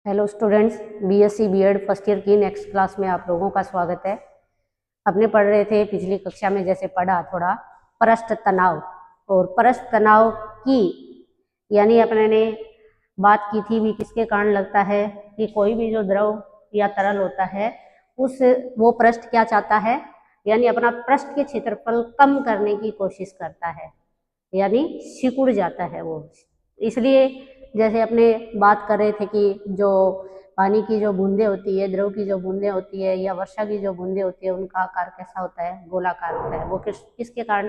Hello students, BSc BEd first year की next class में आप लोगों का स्वागत है। अपने पढ़ रहे थे पिछली कक्षा में, जैसे पढ़ा थोड़ा पृष्ठ तनाव और पृष्ठ तनाव की यानी अपने ने बात की थी भी किसके कारण लगता है कि कोई भी जो द्रव या तरल होता है उस वो पृष्ठ क्या चाहता है, यानी अपना पृष्ठ के क्षेत्रफल कम करने की कोशिश करता है, यानी सिकुड़ जाता है वो। इसलिए जैसे अपने बात कर रहे थे कि जो पानी की जो बूंदें होती है, द्रव की जो बूंदें होती है या वर्षा की जो बूंदें होती है, उनका आकार कैसा होता है? गोलाकार होता है। वो किसके कारण?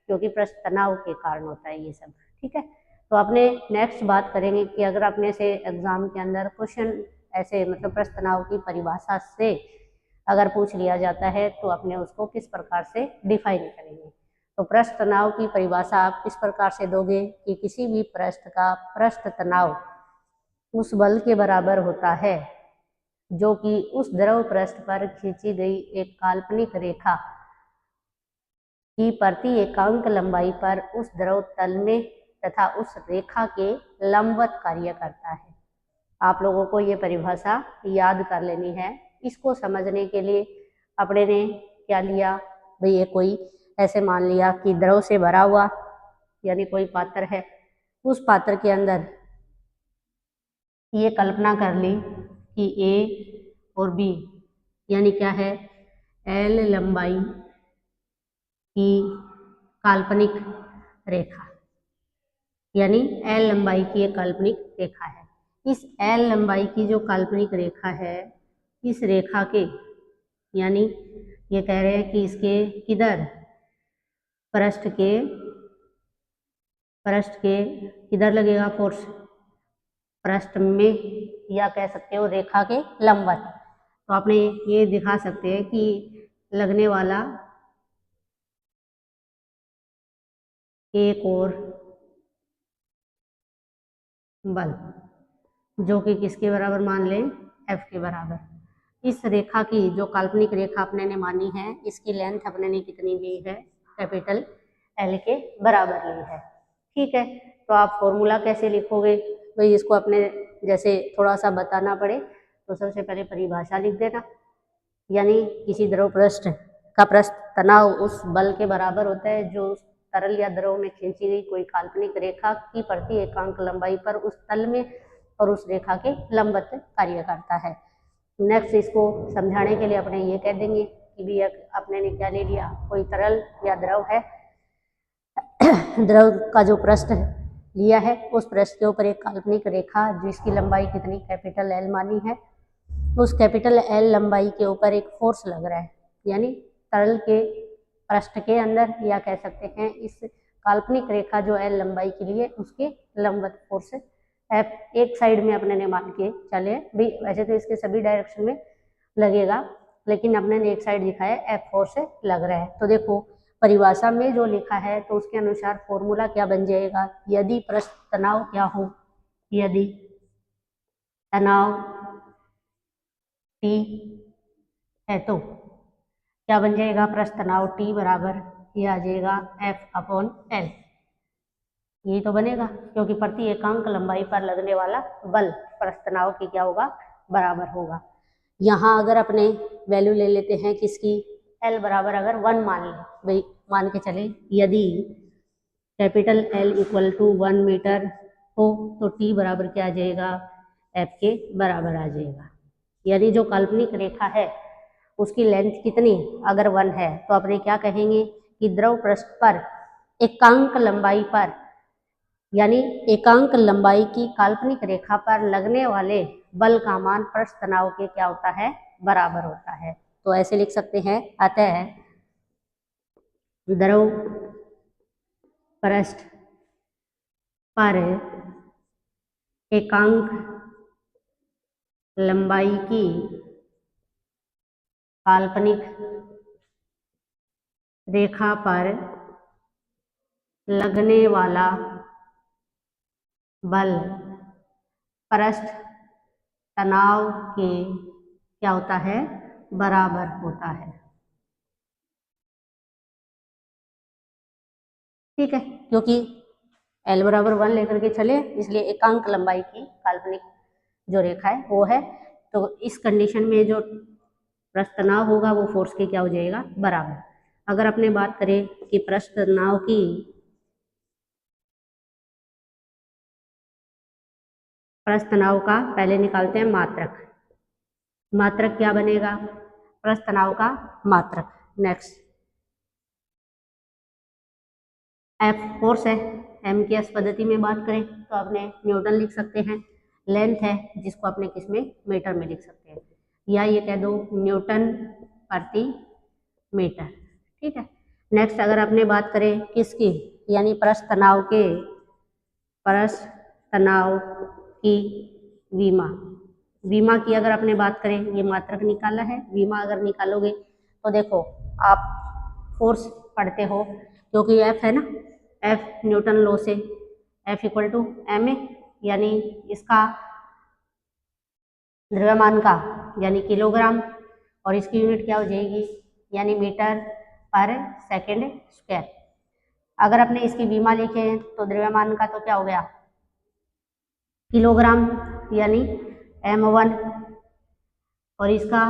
क्योंकि पृष्ठ तनाव के कारण होता है ये सब। ठीक है, तो अपने नेक्स्ट बात करेंगे कि अगर अपने से एग्जाम के अंदर क्वेश्चन ऐसे मतलब पृष्ठ तनाव की परिभाषा से अगर पूछ लिया जाता है तो अपने उसको किस प्रकार से डिफाइन करेंगे। तो पृष्ठ तनाव की परिभाषा आप इस प्रकार से दोगे कि किसी भी पृष्ठ का पृष्ठ तनाव उस बल के बराबर होता है जो कि उस द्रव पृष्ठ पर खींची गई एक काल्पनिक रेखा की प्रति एकांक लंबाई पर उस द्रव तल में तथा उस रेखा के लंबवत कार्य करता है। आप लोगों को ये परिभाषा याद कर लेनी है। इसको समझने के लिए अपने ने क्या लिया भाई, ये कोई ऐसे मान लिया कि द्रव से भरा हुआ यानी कोई पात्र है, उस पात्र के अंदर ये कल्पना कर ली कि ए और बी यानी क्या है, एल लंबाई की काल्पनिक रेखा, यानी एल लंबाई की एक काल्पनिक रेखा है। इस एल लंबाई की जो काल्पनिक रेखा है, इस रेखा के यानी ये कह रहे हैं कि इसके किधर, पृष्ठ के किधर लगेगा फोर्स? पृष्ठ में, या कह सकते हो रेखा के लंबवत। तो आपने ये दिखा सकते हैं कि लगने वाला एक और बल जो कि किसके बराबर मान लें? एफ के बराबर। इस रेखा की जो काल्पनिक रेखा अपने ने मानी है, इसकी लेंथ अपने ने कितनी ली है? कैपिटल एल के बराबर ली है। ठीक है, तो आप फॉर्मूला कैसे लिखोगे भाई? इसको अपने जैसे थोड़ा सा बताना पड़े तो सबसे पहले परिभाषा लिख देना, यानी किसी द्रव पृष्ठ का पृष्ठ तनाव उस बल के बराबर होता है जो उस तरल या द्रव में खींची गई कोई काल्पनिक रेखा की प्रति एकांक लंबाई पर उस तल में और उस रेखा के लंबवत कार्य करता है। नेक्स्ट, इसको समझाने के लिए अपने ये कह देंगे कि भी अपने ने क्या ले लिया, कोई तरल या द्रव है, द्रव का जो पृष्ठ लिया है उस पृष्ठ के ऊपर एक काल्पनिक रेखा जिसकी लंबाई कितनी? कैपिटल एल मानी है। उस कैपिटल एल लंबाई के ऊपर एक फोर्स लग रहा है, यानी तरल के पृष्ठ के अंदर, या कह सकते हैं इस काल्पनिक रेखा जो एल लंबाई के लिए उसके लंबवत फोर्स एफ एक साइड में अपने ने मान के चले भी। वैसे तो इसके सभी डायरेक्शन में लगेगा, लेकिन अपने ने एक साइड दिखाया एफ फोर्स लग रहा है। तो देखो परिभाषा में जो लिखा है तो उसके अनुसार फॉर्मूला क्या बन जाएगा? यदि पृष्ठ तनाव क्या हो, यदि तनाव टी है तो क्या बन जाएगा? पृष्ठ तनाव टी बराबर ये आ जाएगा एफ अपॉन एल। यही तो बनेगा, क्योंकि प्रति एकांक लंबाई पर लगने वाला बल पृष्ठ तनाव की क्या होगा? बराबर होगा। यहाँ अगर अपने वैल्यू ले लेते हैं किसकी? एल बराबर अगर 1 मान ले भाई, मान के चले यदि capital L equal to 1 metre हो तो टी बराबर क्या आ जाएगा? एफ के बराबर आ जाएगा। यानी जो काल्पनिक रेखा है उसकी लेंथ कितनी अगर 1 है तो अपने क्या कहेंगे कि द्रव पृष्ठ पर एकांक लंबाई पर, यानी एकांक लंबाई की काल्पनिक रेखा पर लगने वाले बल का मान पृष्ठ तनाव के क्या होता है? बराबर होता है। तो ऐसे लिख सकते हैं, अतः द्रव पृष्ठ पर एकांक लंबाई की काल्पनिक रेखा पर लगने वाला बल पृष्ठ तनाव के क्या होता है? बराबर होता है। ठीक है, क्योंकि एल बराबर 1 लेकर के चले इसलिए एकांक लंबाई की काल्पनिक जो रेखा है वो है। तो इस कंडीशन में जो पृष्ठ तनाव होगा वो फोर्स के क्या हो जाएगा, बराबर। अगर अपने बात करें कि पृष्ठ तनाव की पृष्ठ तनाव का पहले निकालते हैं मात्रक। मात्रक क्या बनेगा, पृष्ठ तनाव का मात्रक। नेक्स्ट एफ फोर्स है, एम की एस पद्धति में बात करें तो अपने न्यूटन लिख सकते हैं। लेंथ है जिसको अपने किस में, मीटर में लिख सकते हैं, या ये कह दो न्यूटन प्रति मीटर। ठीक है। नेक्स्ट अगर अपने बात करें किसकी, यानी पृष्ठ तनाव के, पृष्ठ तनाव की विमा, विमा की अगर अपने बात करें, ये मात्रक निकाला है, विमा अगर निकालोगे तो देखो आप फोर्स पढ़ते हो क्योंकि एफ है ना, एफ न्यूटन लॉ से F equal to M A, यानी इसका द्रव्यमान का यानी किलोग्राम, और इसकी यूनिट क्या हो जाएगी, यानी मीटर पर सेकंड स्क्वायर। अगर अपने इसकी विमा लिखे तो द्रव्यमान का तो क्या हो गया, किलोग्राम यानी m1, और इसका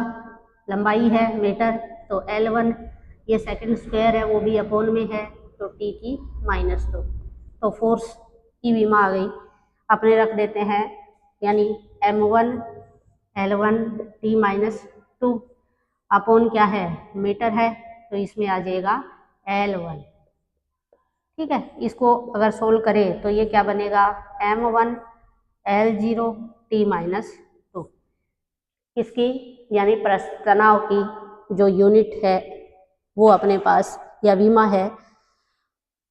लंबाई है मीटर तो L1, ये सेकंड स्क्वायर है वो भी अपॉन में है तो t की -2। तो फोर्स की विमा आ गई, अपने रख देते हैं, यानी m1 L1 t-2 अपॉन क्या है, मीटर है तो इसमें आ जाएगा L1। ठीक है। इसको अगर सोल्व करें तो ये क्या बनेगा, m1 L0 t-2, इसकी यानी पृष्ठ तनाव की जो यूनिट है वो अपने पास या विमा है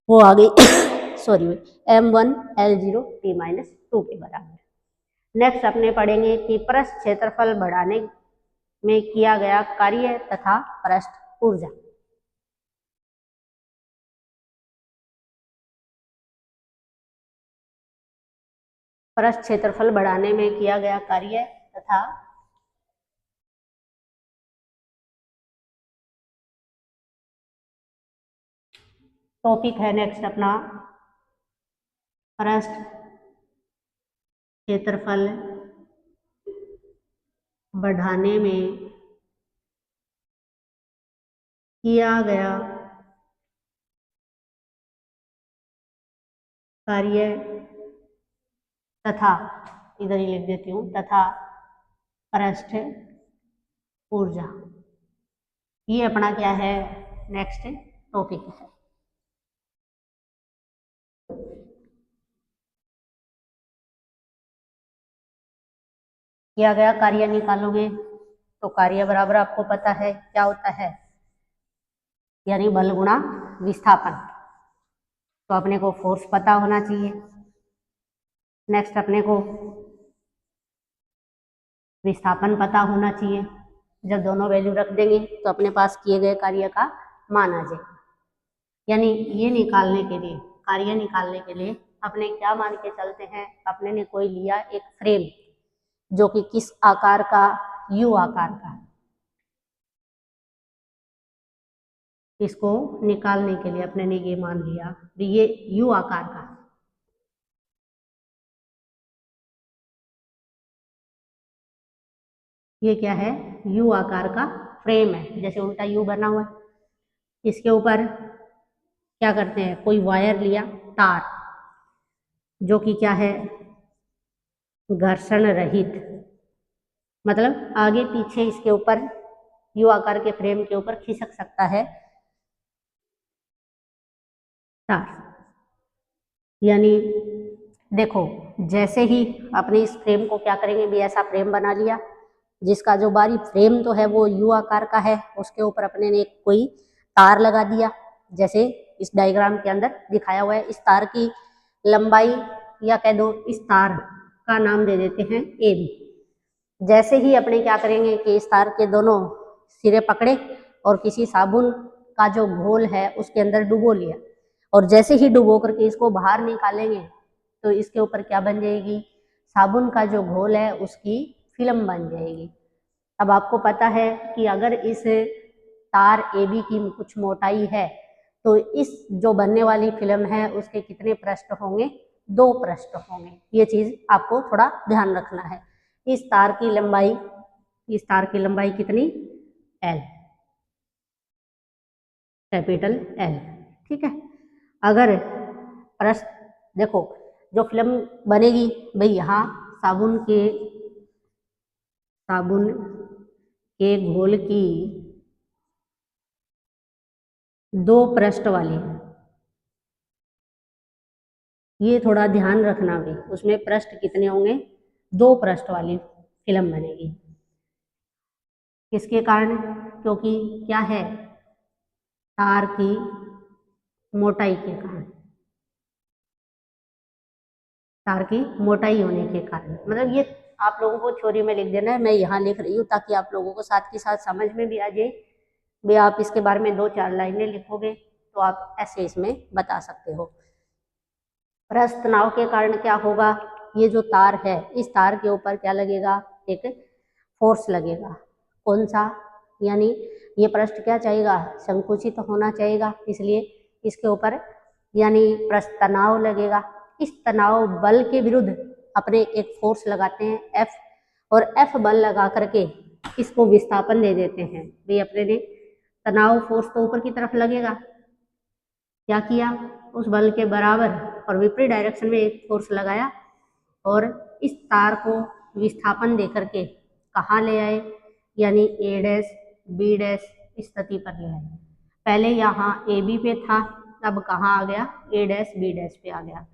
वो आ गई सॉरी m1 L0 t-2 के बराबर। नेक्स्ट अपने पढ़ेंगे कि पृष्ठ क्षेत्रफल बढ़ाने में किया गया कार्य तथा पृष्ठ ऊर्जा। पृष्ठ क्षेत्रफल बढ़ाने में किया गया कार्य तथा टॉपिक है नेक्स्ट अपना पृष्ठ क्षेत्रफल बढ़ाने में किया गया कार्य तथा, इधर ही लिख देती हूँ, तथा पृष्ठ ऊर्जा। ये अपना क्या है, नेक्स्ट टॉपिक है। किया गया कार्य निकालोगे तो कार्य बराबर आपको पता है क्या होता है, यानी बल गुणा विस्थापन। तो अपने को फोर्स पता होना चाहिए। नेक्स्ट अपने को विस्थापन पता होना चाहिए। जब दोनों वैल्यू रख देंगे तो अपने पास किए गए कार्य का मान आ जाएगा। यानी ये निकालने के लिए, कार्य निकालने के लिए अपने क्या मान के चलते हैं, अपने ने कोई लिया एक फ्रेम जो कि किस आकार का, यू आकार का। इसको निकालने के लिए अपने ने ये मान लिया ये यू आकार का। ये क्या है, यू आकार का फ्रेम है, जैसे उल्टा यू बना हुआ है। इसके ऊपर क्या करते हैं, कोई वायर लिया, तार, जो कि क्या है, घर्षण रहित, मतलब आगे पीछे इसके ऊपर यू आकार के फ्रेम के ऊपर खिसक सकता है तार। यानी देखो जैसे ही अपने इस फ्रेम को क्या करेंगे, भी ऐसा फ्रेम बना लिया जिसका जो बाहरी फ्रेम तो है वो यू आकार का है, उसके ऊपर अपने ने कोई तार लगा दिया, जैसे इस डायग्राम के अंदर दिखाया हुआ है। इस तार की लंबाई या कह दो इस तार का नाम दे देते हैं ए बी। जैसे ही अपने क्या करेंगे कि इस तार के दोनों सिरे पकड़े और किसी साबुन का जो घोल है उसके अंदर डुबो लिया, और जैसे ही डुबो करके इसको बाहर निकालेंगे तो इसके ऊपर क्या बन जाएगी, साबुन का जो घोल है उसकी फिल्म बन जाएगी। अब आपको पता है कि अगर इस तार AB की कुछ मोटाई है तो इस जो बनने वाली फिल्म है उसके कितने पृष्ठ होंगे, 2 पृष्ठ होंगे। ये चीज आपको थोड़ा ध्यान रखना है। इस तार की लंबाई कितनी, L, कैपिटल L। ठीक है। अगर प्रश्न देखो, जो फिल्म बनेगी भाई, यहाँ साबुन के घोल की 2 पृष्ठ वाली, ये थोड़ा ध्यान रखना भी, उसमें पृष्ठ कितने होंगे, 2 पृष्ठ वाली फिल्म बनेगी। किसके कारण, क्योंकि क्या है, तार की मोटाई के कारण, तार की मोटाई होने के कारण। मतलब ये आप लोगों को थ्योरी में लिख देना है, मैं यहाँ लिख रही हूँ ताकि आप लोगों को साथ के साथ समझ में भी आ जाए। भी आप इसके बारे में 2-4 लाइनें लिखोगे तो आप ऐसे इसमें बता सकते हो। पृष्ठ तनाव के कारण क्या होगा, ये जो तार है, इस तार के ऊपर क्या लगेगा, एक फोर्स लगेगा। कौन सा, यानी ये पृष्ठ क्या चाहिएगा, संकुचित होना चाहिएगा, इसलिए इसके ऊपर यानी पृष्ठ तनाव लगेगा। इस तनाव बल के विरुद्ध अपने एक फोर्स लगाते हैं F, और F बल लगा करके इसको विस्थापन दे देते हैं। भाई अपने ने तनाव फोर्स तो ऊपर की तरफ लगेगा, क्या किया, उस बल के बराबर और विपरीत डायरेक्शन में एक फोर्स लगाया और इस तार को विस्थापन दे करके कहाँ ले आए, यानी A' B' स्थिति पर ले आए। पहले यहाँ AB पे था, अब कहाँ आ गया, A' B' पे आ गया।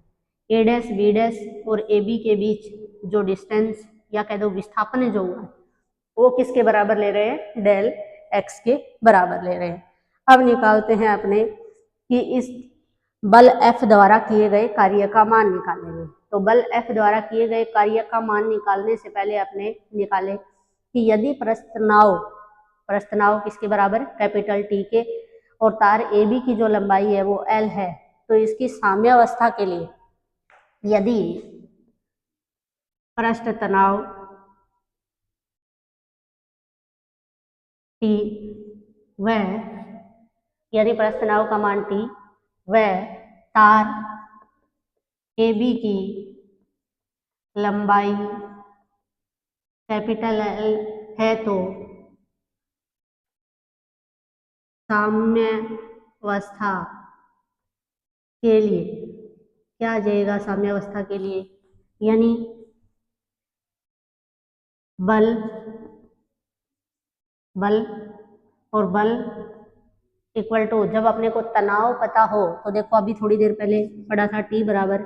A' B' और AB के बीच जो डिस्टेंस या कह दो विस्थापन जो हुआ वो किसके बराबर ले रहे हैं, डेल x के बराबर ले रहे हैं। अब निकालते हैं अपने कि इस बल F द्वारा किए गए कार्य का मान निकालेंगे। तो बल F द्वारा किए गए कार्य का मान निकालने से पहले अपने निकाले कि यदि पृष्ठ तनाव किसके बराबर, कैपिटल T के, और तार AB की जो लंबाई है वो L है, तो इसकी साम्यावस्था के लिए यदि पृष्ठ तनाव T वह, यदि पृष्ठ तनाव का मान T वह तार AB की लंबाई कैपिटल L है, तो साम्यावस्था के लिए क्या आ जाएगा, साम्यावस्था के लिए यानी बल और बल इक्वल टू, जब अपने को तनाव पता हो तो देखो अभी थोड़ी देर पहले पढ़ा था T बराबर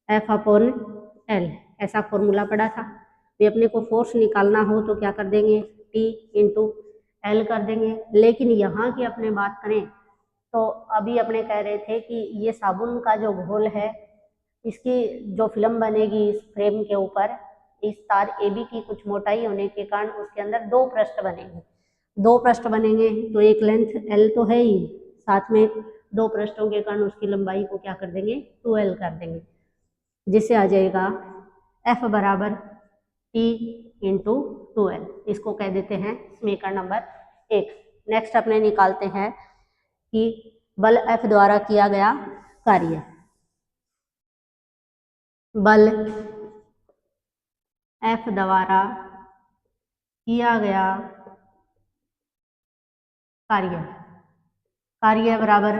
F/L, ऐसा फॉर्मूला पढ़ा था। भी अपने को फोर्स निकालना हो तो क्या कर देंगे, T इंटू L कर देंगे। लेकिन यहाँ की अपने बात करें तो अभी अपने कह रहे थे कि ये साबुन का जो घोल है, इसकी जो फिल्म बनेगी इस फ्रेम के ऊपर, इस तार AB की कुछ मोटाई होने के कारण उसके अंदर 2 पृष्ठ बनेंगे। 2 पृष्ठ बनेंगे तो एक लेंथ L तो है ही, साथ में 2 पृष्ठों के कारण उसकी लंबाई को क्या कर देंगे, 2L कर देंगे, जिससे आ जाएगा F बराबर T इंटू 2L। इसको कह देते हैं समीकरण नंबर 1। नेक्स्ट अपने निकालते हैं कि बल F द्वारा किया गया कार्य, बल F द्वारा किया गया कार्य बराबर,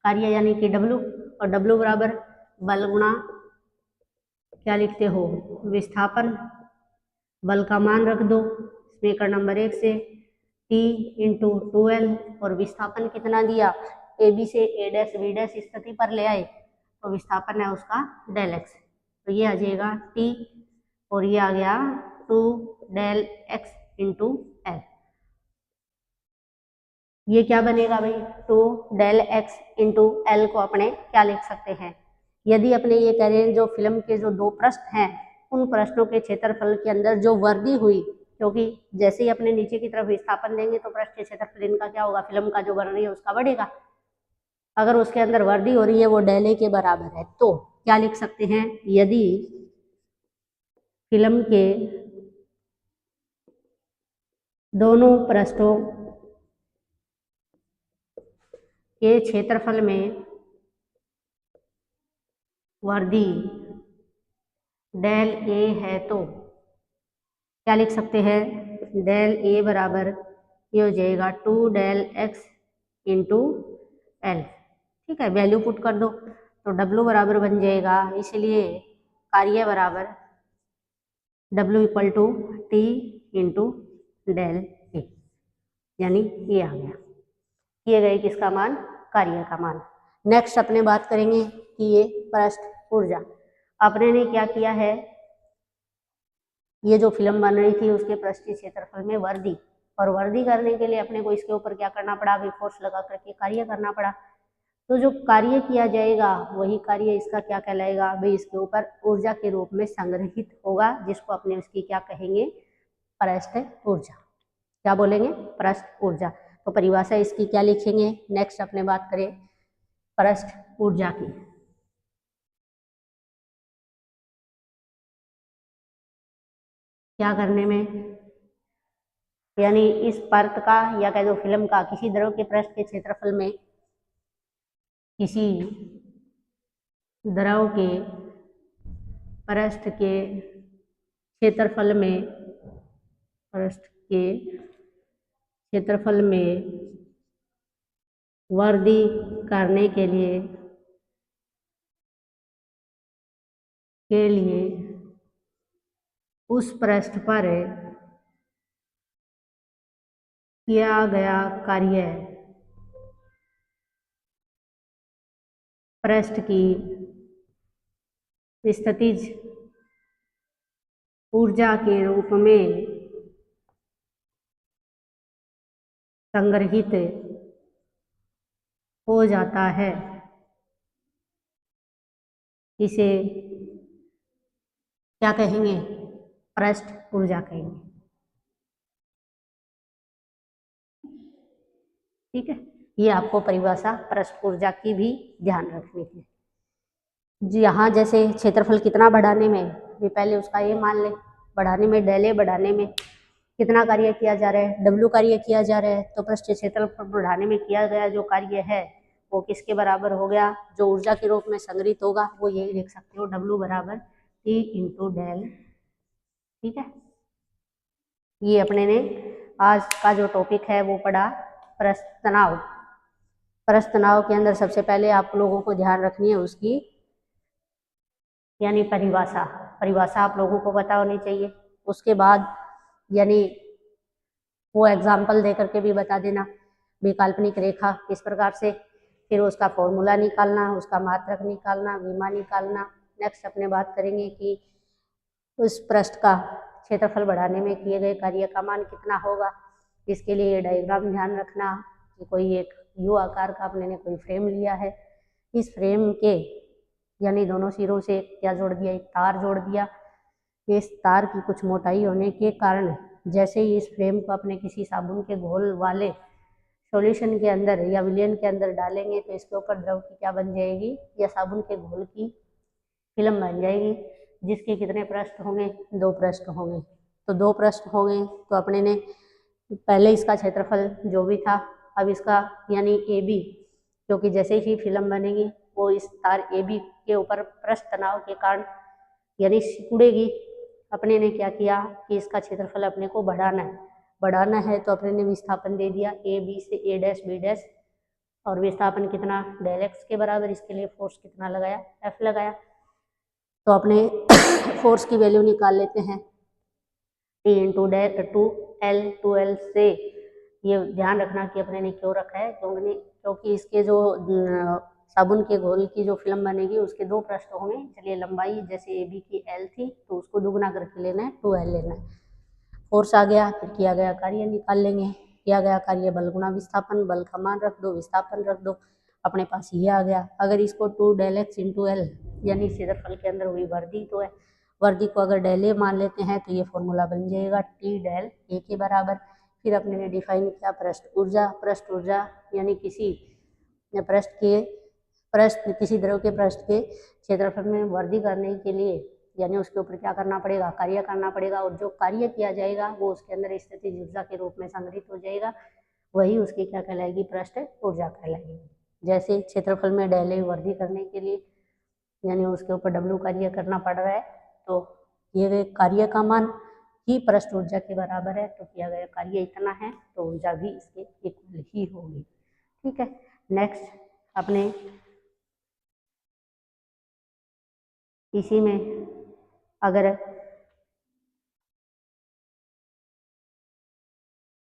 कार्य यानी कि W, और W बराबर बल गुणा क्या लिखते हो, विस्थापन। बल का मान रख दो समीकरण नंबर 1 से, T इंटू 2L, और विस्थापन कितना दिया, AB से A' B' स्थिति पर ले आए तो विस्थापन है उसका डेल x, तो ये आ जाएगा T और ये आ गया 2 डेल x इंटू L। ये क्या बनेगा भाई, 2 डेल x इंटू L को अपने क्या लिख सकते हैं, यदि अपने ये कह रहे हैं जो फिल्म के जो 2 पृष्ठ हैं उन पृष्ठों के क्षेत्रफल के अंदर जो वृद्धि हुई, क्योंकि जैसे ही अपने नीचे की तरफ विस्थापन देंगे तो पृष्ठ के क्षेत्रफल इनका क्या होगा, फिल्म का जो वृद्धि है उसका बढ़ेगा। अगर उसके अंदर वृद्धि हो रही है वो डेल ए के बराबर है, तो क्या लिख सकते हैं, यदि फिल्म के दोनों पृष्ठों के क्षेत्रफल में वृद्धि डेल ए है तो क्या लिख सकते हैं, डेल ए बराबर ये हो जाएगा 2 डेल एक्स इंटू एल। ठीक है, वैल्यू पुट कर दो तो डब्लू बराबर बन जाएगा, इसलिए कार्य बराबर W equal to T into del A, यानी ये आ गया, किए गए किसका मान, कार्य का मान। नेक्स्ट अपने बात करेंगे कि ये पृष्ठ ऊर्जा। अपने ने क्या किया है, ये जो फिल्म बन रही थी उसके पृष्ठीय क्षेत्रफल में वर्दी, और वर्दी करने के लिए अपने को इसके ऊपर क्या करना पड़ा, अभी फोर्स लगा करके कार्य करना पड़ा। तो जो कार्य किया जाएगा वही कार्य इसका क्या कहलाएगा, भाई इसके ऊपर ऊर्जा के रूप में संग्रहित होगा, जिसको अपने उसकी क्या कहेंगे, पृष्ठ ऊर्जा। क्या बोलेंगे, पृष्ठ ऊर्जा। तो परिभाषा इसकी क्या लिखेंगे, नेक्स्ट अपने बात करें पृष्ठ ऊर्जा की। क्या करने में, यानी इस परत का या कह दो फिल्म का किसी द्रव के पृष्ठ के क्षेत्रफल में, किसी द्रव के पृष्ठ के क्षेत्रफल में, पृष्ठ के क्षेत्रफल में वर्दी करने के लिए उस पृष्ठ पर किया गया कार्य पृष्ठ की स्थितिज ऊर्जा के रूप में संग्रहित हो जाता है, इसे क्या कहेंगे, पृष्ठ ऊर्जा कहेंगे। ठीक है, ये आपको परिभाषा पृष्ठ ऊर्जा की भी ध्यान रखनी है। यहाँ जैसे क्षेत्रफल कितना बढ़ाने में, ये पहले उसका ये मान ले, बढ़ाने में डेल ए बढ़ाने में कितना कार्य किया जा रहा है, डब्ल्यू कार्य किया जा रहा है। तो पृष्ठ क्षेत्रफल बढ़ाने में किया गया जो कार्य है वो किसके बराबर हो गया, जो ऊर्जा के रूप में संग्रहित होगा वो यही लिख सकते हो, डब्ल्यू बराबर टी इंटू डेल। ठीक है, ये अपने ने आज का जो टॉपिक है वो पढ़ा पृष्ठ तनाव। पृष्ठ तनाव के अंदर सबसे पहले आप लोगों को ध्यान रखनी है उसकी यानी परिभाषा। परिभाषा आप लोगों को पता होनी चाहिए। उसके बाद यानी वो एग्जाम्पल दे करके भी बता देना, विकल्पनिक रेखा किस प्रकार से, फिर उसका फॉर्मूला निकालना, उसका मात्रक निकालना, विमा निकालना। नेक्स्ट अपने बात करेंगे कि उस पृष्ठ का क्षेत्रफल बढ़ाने में किए गए कार्य का मान कितना होगा। इसके लिए डायग्राम ध्यान रखना कि कोई एक यू आकार का अपने ने कोई फ्रेम लिया है, इस फ्रेम के यानी दोनों सिरों से क्या जोड़ दिया, एक तार जोड़ दिया। इस तार की कुछ मोटाई होने के कारण जैसे ही इस फ्रेम को अपने किसी साबुन के घोल वाले सॉल्यूशन के अंदर या विलयन के अंदर डालेंगे तो इसके ऊपर द्रव की क्या बन जाएगी, या साबुन के घोल की फिल्म बन जाएगी, जिसके कितने पृष्ठ होंगे, 2 पृष्ठ होंगे। तो 2 पृष्ठ होंगे तो अपने ने पहले इसका क्षेत्रफल जो भी था, अब इसका यानी ए बी, क्योंकि जैसे ही फिल्म बनेगी वो इस तार ए बी के ऊपर पृष्ठ तनाव के कारण यानी सिकुड़ेगी। अपने ने क्या किया कि इसका क्षेत्रफल अपने को बढ़ाना है तो अपने ने विस्थापन दे दिया ए बी से ए डैश बी डैश, और विस्थापन कितना डेल एक्स के बराबर, इसके लिए फोर्स कितना लगाया, एफ लगाया। तो अपने फोर्स की वैल्यू निकाल लेते हैं, टी इंटू टू एल से। ये ध्यान रखना कि अपने ने क्यों रखा है, क्योंकि इसके जो साबुन के घोल की जो फिल्म बनेगी उसके 2 पृष्ठ होंगे। चलिए लंबाई जैसे ए बी की एल थी तो उसको दुगना करके लेना है, 2L लेना है। फोर्स आ गया, फिर किया गया कार्य निकाल लेंगे। किया गया कार्य बल गुणा विस्थापन, बल का मान रख दो, विस्थापन रख दो, अपने पास ये आ गया। अगर इसको 2 डेल एक्स इंटू एल यानी क्षेत्रफल के अंदर हुई वर्दी तो है, वर्दी को अगर डेल ए मान लेते हैं तो ये फॉर्मूला बन जाएगा टी डेल ए के बराबर। फिर अपने ने डिफाइन किया पृष्ठ ऊर्जा। पृष्ठ ऊर्जा यानी किसी द्रव के पृष्ठ के क्षेत्रफल में वृद्धि करने के लिए यानी उसके ऊपर क्या करना पड़ेगा, कार्य करना पड़ेगा, और जो कार्य किया जाएगा वो उसके अंदर स्थितिज ऊर्जा के रूप में संग्रहित हो जाएगा, वही उसकी क्या कहलाएगी, पृष्ठ ऊर्जा कहलाएगी। जैसे क्षेत्रफल में डेल ए वृद्धि करने के लिए यानी उसके ऊपर डब्ल्यू कार्य करना पड़ रहा है, तो ये कार्य का मान ही पृष्ठ ऊर्जा के बराबर है, तो किया गया कार्य इतना है, तो ऊर्जा भी इसके इक्वल ही होगी। ठीक है, नेक्स्ट अपने इसी में अगर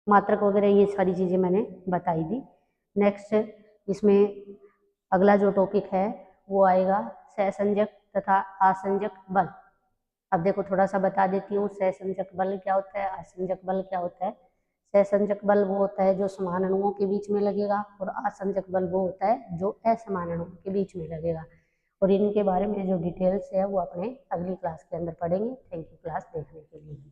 मात्रक वगैरह ये सारी चीज़ें मैंने बताई दी। नेक्स्ट इसमें अगला जो टॉपिक है वो आएगा सहसंजक तथा आसंजक बल। अब देखो थोड़ा सा बता देती हूँ, सहसंजक बल क्या होता है, आसंजक बल क्या होता है। सहसंजक बल वो होता है जो समान अणुओं के बीच में लगेगा, और आसंजक बल वो होता है जो असमान अणुओं के बीच में लगेगा। और इनके बारे में जो डिटेल्स है वो अपने अगली क्लास के अंदर पढ़ेंगे। थैंक यू क्लास देखने के लिए।